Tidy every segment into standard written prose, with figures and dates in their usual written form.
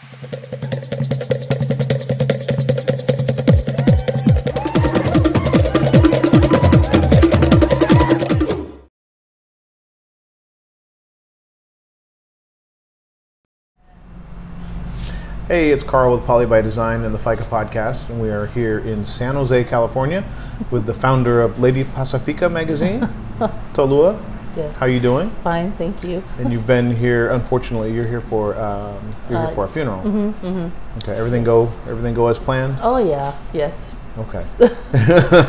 Hey, it's Carl with Poly by Design and the FICA podcast, and we are here in San Jose, California, with the founder of Lady Pasifika magazine, Tolua. Yes. How are you doing? Fine, thank you. And you've been here. Unfortunately, you're here for here for a funeral. Okay, everything go as planned. Oh yeah, yes. Okay.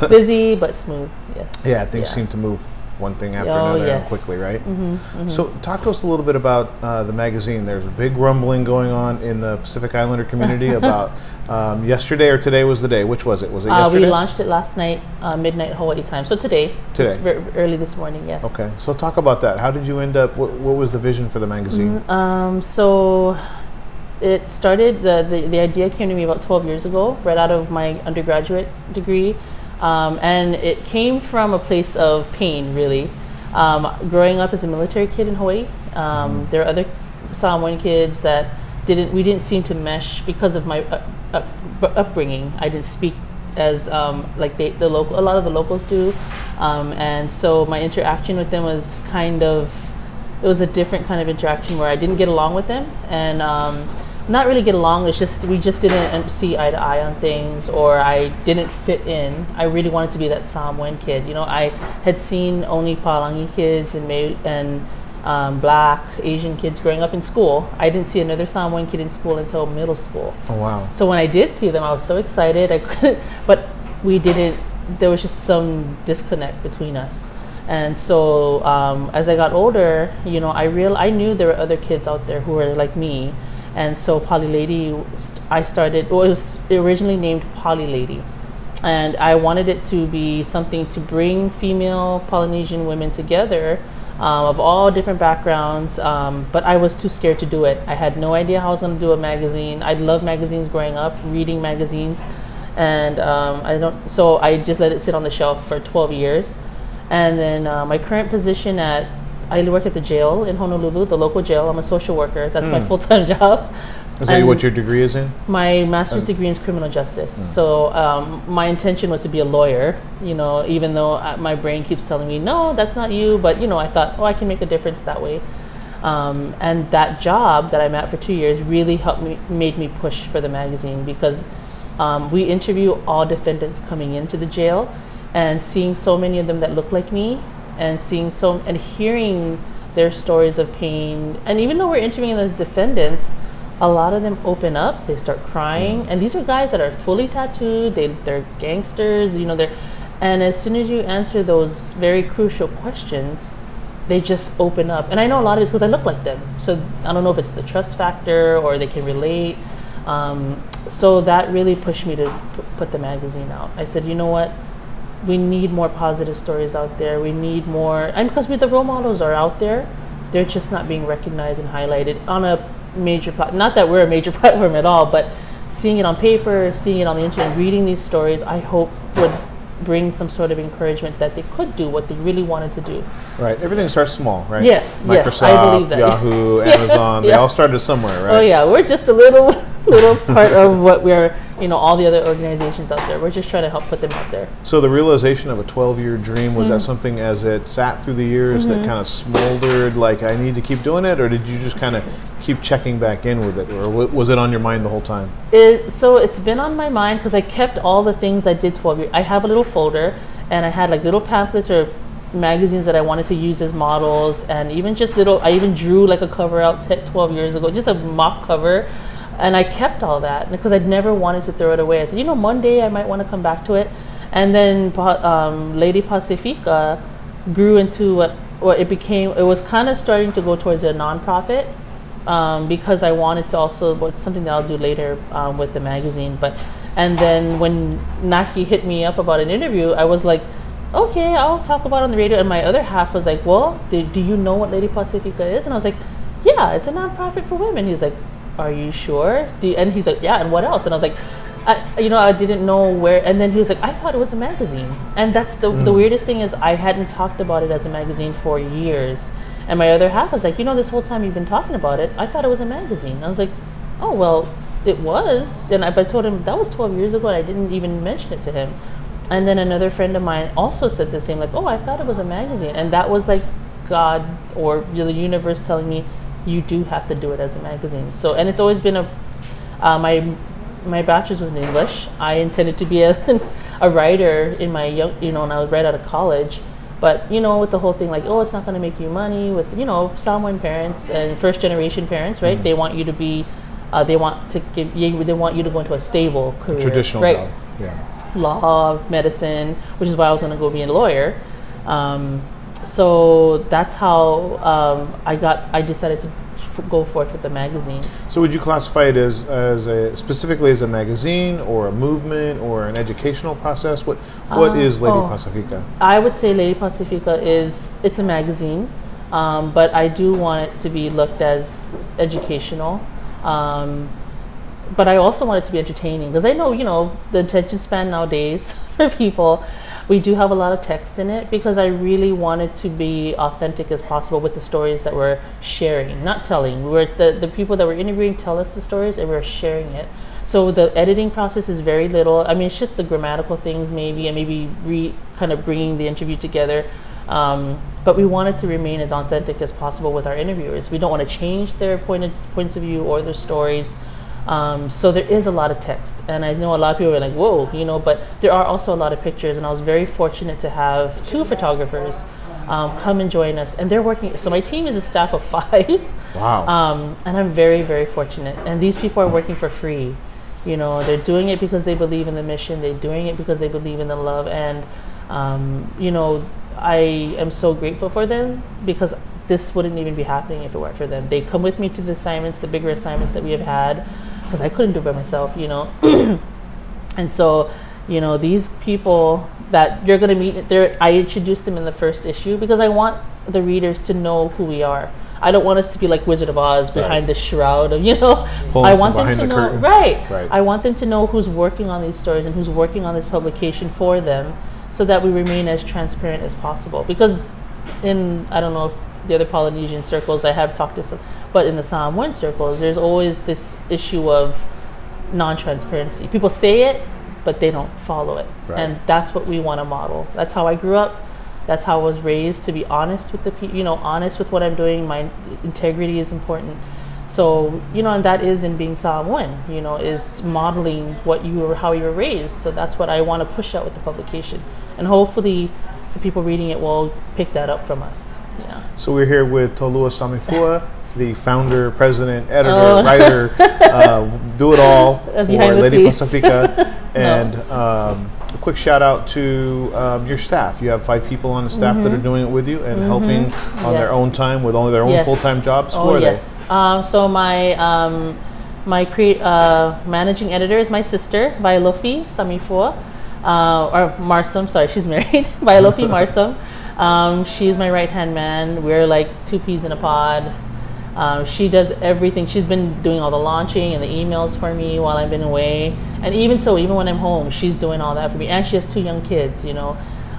Busy but smooth. Yes. Yeah, things seem to move one thing after another and quickly, right? So talk to us a little bit about the magazine. There's a big rumbling going on in the Pacific Islander community about yesterday or today was the day. Which was it? Was it yesterday? We launched it last night, midnight Hawaii time. So today. Early this morning, yes. Okay, so talk about that. How did you end up, what was the vision for the magazine? So it started, the idea came to me about 12 years ago, right out of my undergraduate degree. And it came from a place of pain, really. Growing up as a military kid in Hawaii, there are other Samoan kids that we didn't seem to mesh because of my upbringing. I didn't speak as like a lot of the locals do, and so my interaction with them was it was a different kind of interaction where I didn't get along with them, and not really get along. It's just we just didn't see eye to eye on things, or I didn't fit in. I really wanted to be that Samoan kid. You know, I had seen only Palangi kids and Black Asian kids growing up in school. I didn't see another Samoan kid in school until middle school. Oh wow! So when I did see them, I was so excited. I couldn't, but we didn't. There was just some disconnect between us. And so as I got older, you know, I knew there were other kids out there who were like me. And so Poly Lady, I started, well, it was originally named Poly Lady. And I wanted it to be something to bring female Polynesian women together of all different backgrounds, but I was too scared to do it. I had no idea how I was going to do a magazine. I loved magazines growing up, reading magazines. And so I just let it sit on the shelf for 12 years. And then my current position I work at the jail in Honolulu, the local jail. I'm a social worker. That's my full-time job. Is that what your degree is in? My master's degree is criminal justice. So my intention was to be a lawyer, you know, even though my brain keeps telling me, no, that's not you. But, you know, I thought, oh, I can make a difference that way. And that job that I'm at for 2 years really made me push for the magazine, because we interview all defendants coming into the jail, and seeing so many of them that look like me, and hearing their stories of pain. And even though we're interviewing those defendants, a lot of them open up, they start crying. And these are guys that are fully tattooed, they're gangsters, you know, and as soon as you answer those very crucial questions, they just open up. And I know a lot of it's because I look like them. So I don't know if it's the trust factor or they can relate. So that really pushed me to put the magazine out. I said, you know what? We need more positive stories out there. We need more, and because the role models are out there, they're just not being recognized and highlighted on a major platform. Not that we're a major platform at all, but seeing it on paper, seeing it on the internet, reading these stories, I hope would bring some sort of encouragement that they could do what they really wanted to do. Right. Everything starts small, right? Yes. Microsoft, I believe that. Yahoo, Amazon, they all started somewhere, right? Oh yeah, we're just a little part of what we're, you know, all the other organizations out there. We're just trying to help put them out there. So the realization of a 12-year dream, was that something as it sat through the years that kind of smoldered, like I need to keep doing it, or did you just kind of keep checking back in with it, or was it on your mind the whole time? So it's been on my mind because I kept all the things I did 12 years. I have a little folder, and I had like little pamphlets or magazines that I wanted to use as models, and even just I even drew like a cover out 12 years ago, just a mock cover. And I kept all that because I'd never wanted to throw it away. I said, you know, one day I might want to come back to it. And then Lady Pasifika grew into what it became. It was kind of starting to go towards a nonprofit because I wanted to also, something that I'll do later with the magazine. And then when Naki hit me up about an interview, I was like, okay, I'll talk about it on the radio. And my other half was like, well, do you know what Lady Pasifika is? And I was like, yeah, it's a nonprofit for women. He's like, are you sure? And he's like, yeah, and what else? And I was like, I didn't know where. And then he was like, I thought it was a magazine. And that's the weirdest thing is I hadn't talked about it as a magazine for years. And my other half was like, this whole time you've been talking about it, I thought it was a magazine. I was like, oh, well, it was. And I told him that was 12 years ago, and I didn't even mention it to him. And then another friend of mine also said the same, like, oh, I thought it was a magazine. And that was like God or the universe telling me, you do have to do it as a magazine. So, and it's always been my bachelor's was in English. I intended to be a writer in my when I was right out of college. But, with the whole thing, like, oh, it's not going to make you money with, Samoan parents and first generation parents, right? They want you to be, they want you to go into a stable career. Traditional right? job, yeah. Law, medicine, which is why I was going to go be a lawyer. So that's how I decided to go forth with the magazine. So would you classify it as specifically as a magazine or a movement or an educational process? What is Lady Pasifika? I would say Lady Pasifika it's a magazine, but I do want it to be looked as educational. But I also want it to be entertaining, because I know, the attention span nowadays for people, we do have a lot of text in it, because I really wanted to be authentic as possible with the stories that we're sharing, not telling. The people that we're interviewing tell us the stories, and we're sharing it. So the editing process is very little. I mean, it's just the grammatical things maybe, and maybe kind of bringing the interview together. But we want it to remain as authentic as possible with our interviewers. We don't want to change their points of view or their stories. So there is a lot of text, and I know a lot of people are like, whoa, but there are also a lot of pictures, and I was very fortunate to have 2 photographers come and join us, and they're working. So my team is a staff of 5. Wow. And I'm very, very fortunate, and these people are working for free. They're doing it because they believe in the mission. They're doing it because they believe in the love, and I am so grateful for them, because this wouldn't even be happening if it weren't for them. They come with me to the assignments, the bigger assignments that we have had, because I couldn't do it by myself, And so, these people that you're going to meet, I introduced them in the first issue because I want the readers to know who we are. I don't want us to be like Wizard of Oz behind the shroud of, I want them to know, right. I want them to know who's working on these stories and who's working on this publication for them, so that we remain as transparent as possible. Because I don't know if the other Polynesian circles I have talked to some, but in the Samoan circles, there's always this issue of non-transparency. People say it, but they don't follow it. Right. And that's what we want to model. That's how I grew up. That's how I was raised, to be honest with the people, honest with what I'm doing. My integrity is important. So, and that is in being Samoan, is modeling how you were raised. So that's what I want to push out with the publication. And hopefully the people reading it will pick that up from us. Yeah. So we're here with Tolua Samifua, the founder, president, editor, writer, do it all for Lady Pasifika. And a quick shout out to your staff. You have 5 people on the staff that are doing it with you and helping on their own time with only their own full-time jobs. Who are they? So my managing editor is my sister, Tolua Samifua, or Marsam. Sorry, she's married. Tolua Marsam. She's my right-hand man. We're like 2 peas in a pod. She does everything. She's been doing all the launching and the emails for me while I've been away. And even when I'm home, she's doing all that for me. And she has 2 young kids,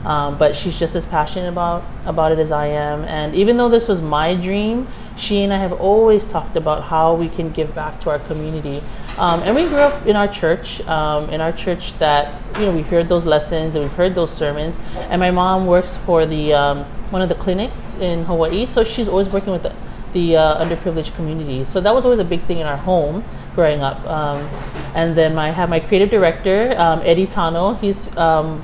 but she's just as passionate about it as I am. And even though this was my dream, she and I have always talked about how we can give back to our community. And we grew up in our church that, we heard those lessons and we've heard those sermons. And my mom works for the one of the clinics in Hawaii, so she's always working with the underprivileged community. So that was always a big thing in our home growing up. And then I have my creative director, Eddie Tano. He's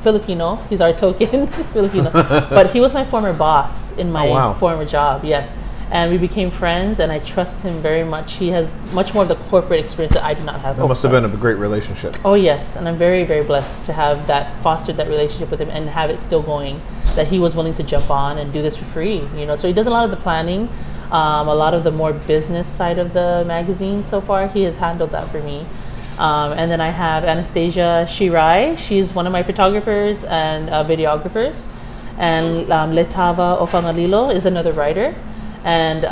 Filipino. He's our token Filipino. But he was my former boss in my former job, yes. And we became friends, and I trust him very much. He has much more of the corporate experience that I do not have. That must have been a great relationship. Oh, yes. And I'm very, very blessed to have fostered that relationship with him and have it still going, that he was willing to jump on and do this for free. So he does a lot of the planning, a lot of the more business side of the magazine so far. He has handled that for me. And then I have Anastasia Shirai. She's one of my photographers and videographers. And Letava Ofangalilo is another writer. And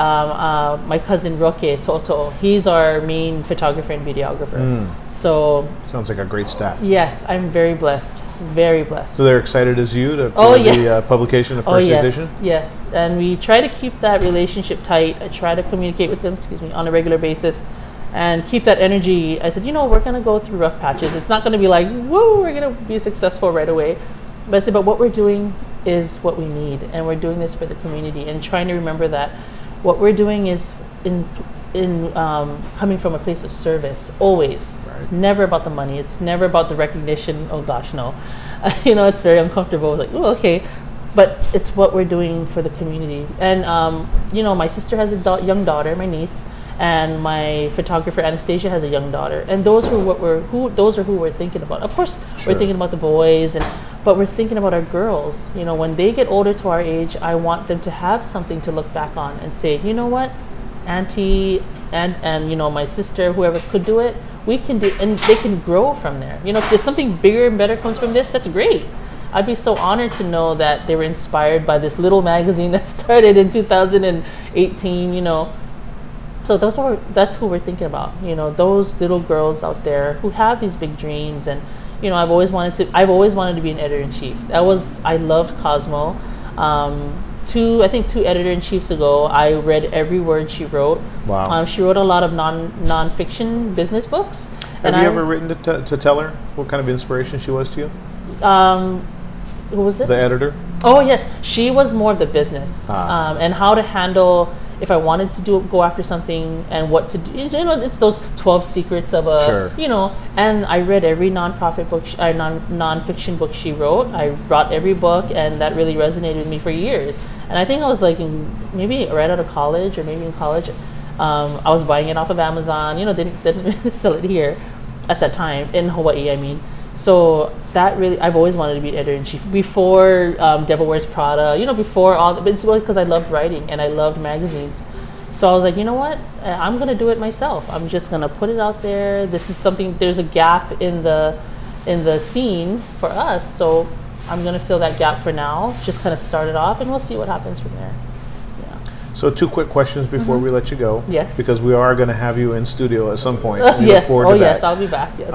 my cousin Roque Toto, he's our main photographer and videographer. So sounds like a great staff. Yes, I'm very blessed, very blessed. So they're excited as you for the publication of first edition? Yes, and we try to keep that relationship tight. I try to communicate with them, on a regular basis, and keep that energy. I said, you know, we're going to go through rough patches. It's not going to be like, whoa, we're going to be successful right away. But I said, but what we're doing is what we need, and we're doing this for the community, and trying to remember that what we're doing is coming from a place of service, always. Right. It's never about the money. It's never about the recognition. Oh gosh, no. You know, it's very uncomfortable. Like, oh, okay. But it's what we're doing for the community. And, you know, my sister has a young daughter, my niece, and my photographer Anastasia has a young daughter. And those are who we're thinking about. Of course, sure, we're thinking about the boys, but we're thinking about our girls. You know, when they get older to our age, I want them to have something to look back on and say, you know what, Auntie and you know, my sister, whoever could do it, we can do, and they can grow from there. You know, if there's something bigger and better comes from this, that's great. I'd be so honored to know that they were inspired by this little magazine that started in 2018, you know. So that's who we're thinking about, you know, those little girls out there who have these big dreams. And, you know, I've always wanted to be an editor-in-chief. I loved Cosmo. I think two editor-in-chiefs ago, I read every word she wrote. Wow. She wrote a lot of non-fiction business books. Have you ever written to tell her what kind of inspiration she was to you? Who was this? The editor? Oh, yes. She was more of the business and how to handle if I wanted to go after something and what to do. You know, it's those 12 secrets of a, sure, you know, and I read every non-profit book, non-fiction book she wrote. I brought every book, and that really resonated with me for years. And I think I was like maybe right out of college, or maybe in college, I was buying it off of Amazon. You know, didn't sell it here at that time, in Hawaii, I mean. So that really, I've always wanted to be editor-in-chief. Before Devil Wears Prada, you know, before all, but it's because I loved writing and I loved magazines. So I was like, you know what, I'm going to do it myself. I'm just going to put it out there. This is something, there's a gap in the scene for us. So I'm going to fill that gap for now, just kind of start it off, and we'll see what happens from there. Yeah. So 2 quick questions before we let you go. Yes. Because we are going to have you in studio at some point. Yes. Oh, yes. I'll be back. Yes.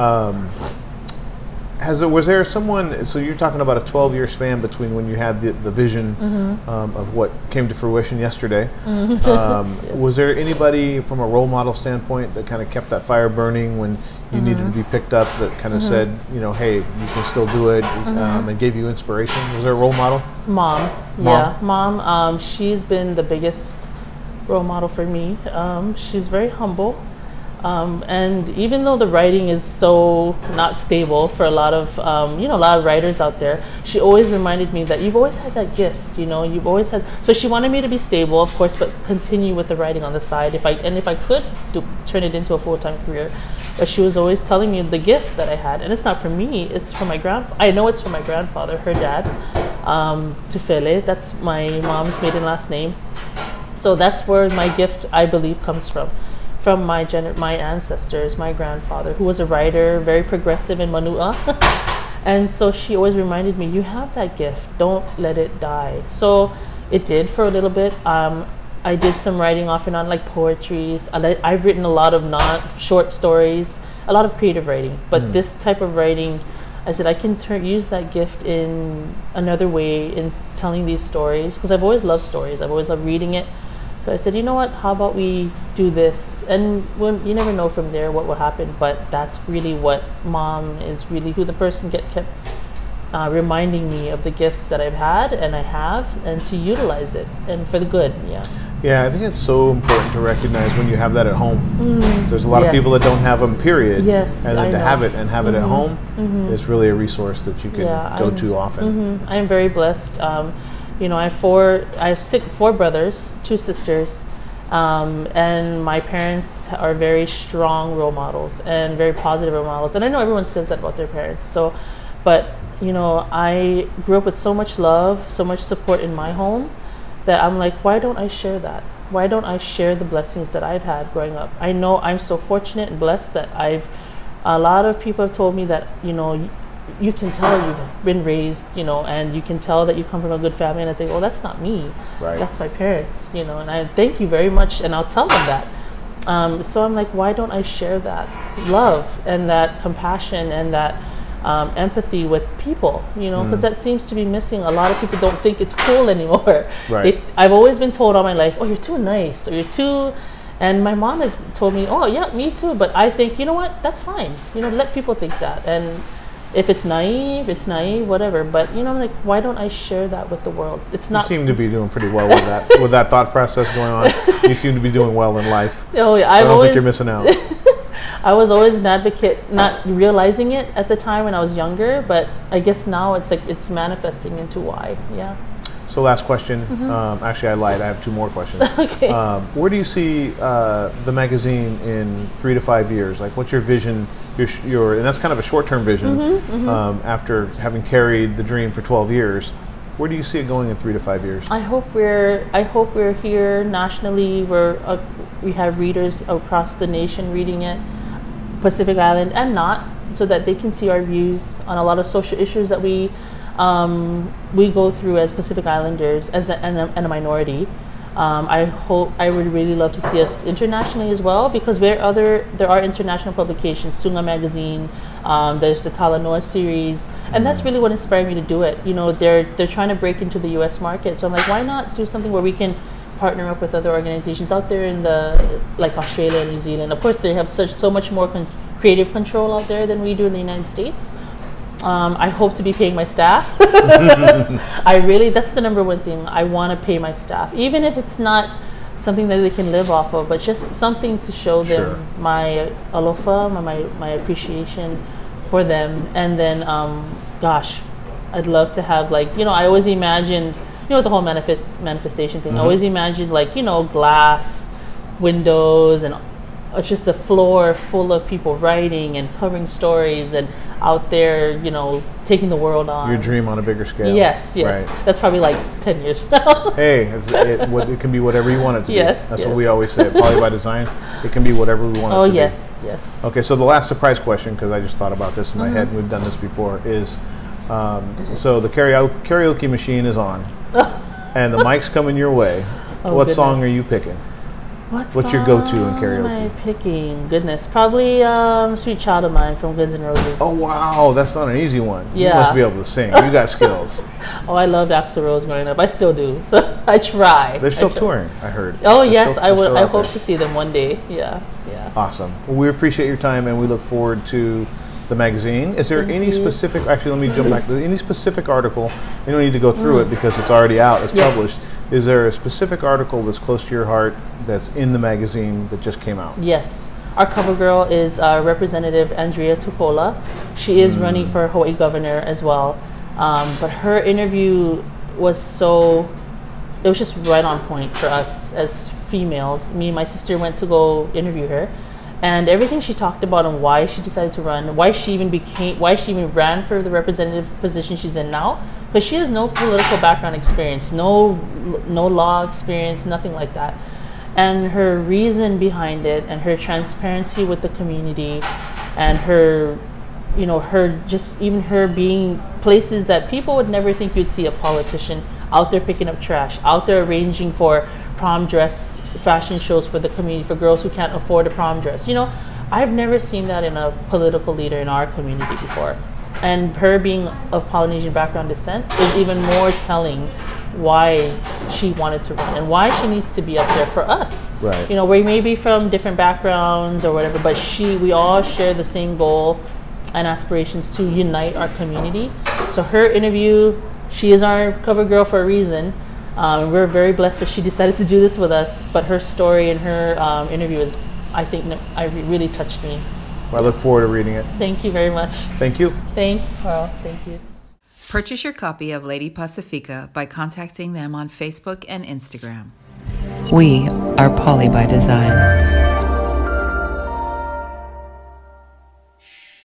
Was there someone, so you're talking about a 12-year span between when you had the vision of what came to fruition yesterday. Yes. Was there anybody from a role model standpoint that kind of kept that fire burning when you needed to be picked up, that kind of said, you know, hey, you can still do it, and gave you inspiration? Was there a role model? Mom. Yeah, Mom. She's been the biggest role model for me. She's very humble. And even though the writing is so not stable for a lot of, you know, a lot of writers out there, she always reminded me that you've always had that gift, you know, you've always had, so she wanted me to be stable, of course, but continue with the writing on the side, if I could turn it into a full-time career. But she was always telling me the gift that I had, and it's not for me, it's for my I know it's for my grandfather, her dad, Tufele, that's my mom's maiden last name. So that's where my gift, I believe, comes from my ancestors, my grandfather, who was a writer, very progressive in Manua. And so she always reminded me, you have that gift, don't let it die. So it did for a little bit. I did some writing off and on, like poetry. I've written a lot of short stories, a lot of creative writing. But this type of writing, I said, I can use that gift in another way, in telling these stories, because I've always loved stories. I've always loved reading it. So I said, you know what, how about we do this? And you never know from there what will happen, but that's really what Mom is, really who the person kept reminding me of the gifts that I've had and I have, and to utilize it, and for the good, yeah. Yeah, I think it's so important to recognize when you have that at home. There's a lot of people that don't have them, period. Yes, and then to have it at home is really a resource that you can go to often. I'm very blessed. You know, I have 4 brothers, 2 sisters, and my parents are very strong role models and very positive role models. And I know everyone says that about their parents. So, but you know, I grew up with so much love, so much support in my home, that I'm like, why don't I share that? Why don't I share the blessings that I've had growing up? I know I'm so fortunate and blessed that a lot of people have told me that, you know, you can tell you've been raised, you know, and you can tell that you come from a good family. And I say, oh, that's not me. Right. That's my parents, you know, and I thank you very much. And I'll tell them that. So I'm like, why don't I share that love and that compassion and that empathy with people, you know, because that seems to be missing. A lot of people don't think it's cool anymore. Right. I've always been told all my life, oh, you're too nice, or you're too, And my mom has told me, oh yeah, me too. But I think, you know what, that's fine. You know, let people think that. And if it's naive, whatever. But you know, like, why don't I share that with the world? It's not. You seem to be doing pretty well with that, with that thought process going on. You seem to be doing well in life. Oh yeah, so I don't think you're missing out. I was always an advocate, not realizing it at the time when I was younger, but I guess now it's like it's manifesting into why. Yeah. So last question. Actually, I lied. I have 2 more questions. Okay. Where do you see the magazine in 3 to 5 years? Like, what's your vision? Your and that's kind of a short-term vision. After having carried the dream for 12 years, where do you see it going in 3 to 5 years? I hope we're here nationally. We have readers across the nation reading it, Pacific Island and not, so that they can see our views on a lot of social issues that we go through as Pacific Islanders, and a minority. I would really love to see us internationally as well, because there are international publications, Sunga Magazine, there's the Talanoa series, and that's really what inspired me to do it. You know, they're trying to break into the US market, so I'm like, why not do something where we can partner up with other organizations out there in like Australia and New Zealand. Of course, they have so much more creative control out there than we do in the United States. I hope to be paying my staff. That's the number one thing. I want to pay my staff, even if it's not something that they can live off of, but just something to show them my alofa, my appreciation for them. And then, gosh, I'd love to have, like, you know, I always imagined, you know, the whole manifestation thing. I always imagined, like, you know, glass windows and just a floor full of people writing and covering stories and out there, you know, taking the world on. Your dream on a bigger scale. Yes. Right. That's probably like 10 years from now. Hey, it can be whatever you want it to be. That's what we always say. Poly by Design, it can be whatever we want it to be. Yes. Okay, so the last surprise question, because I just thought about this in my head, and we've done this before, is so the karaoke machine is on, and the mic's coming your way. What song are you picking? What's your go-to in karaoke? What am I picking? Goodness, probably "Sweet Child of Mine" from Guns N' Roses. Oh wow, that's not an easy one. Yeah. You must be able to sing. You got skills. Oh, I loved Axl Rose growing up. I still do. So I try. They're still touring, I heard. Oh yes, I would. I hope to see them one day. Yeah. Awesome. Well, we appreciate your time, and we look forward to the magazine. Is there any specific? Actually, let me jump back. Any specific article? You don't need to go through it because it's already out. It's published. Is there a specific article that's close to your heart that's in the magazine that just came out? Yes. Our cover girl is Representative Andrea Tupola. She is running for Hawaii governor as well. But her interview was it was just right on point for us as females. Me and my sister went to go interview her. And everything she talked about and why she decided to run, why she even ran for the representative position she's in now, because she has no political background experience, no law experience, nothing like that. And her reason behind it, and her transparency with the community, and her, you know, her being places that people would never think you'd see a politician out there picking up trash, out there arranging for prom dress fashion shows for the community, for girls who can't afford a prom dress. You know, I've never seen that in a political leader in our community before. And her being of Polynesian background descent is even more telling why she wanted to run and why she needs to be up there for us. Right. You know, we may be from different backgrounds or whatever, but we all share the same goal and aspirations to unite our community. So her interview, she is our cover girl for a reason. We're very blessed that she decided to do this with us, but her story and her interview is, I think, really touched me. Well, I look forward to reading it. Thank you very much. Thank you. Thank you. Purchase your copy of Lady Pasifika by contacting them on Facebook and Instagram. We are Poly by Design.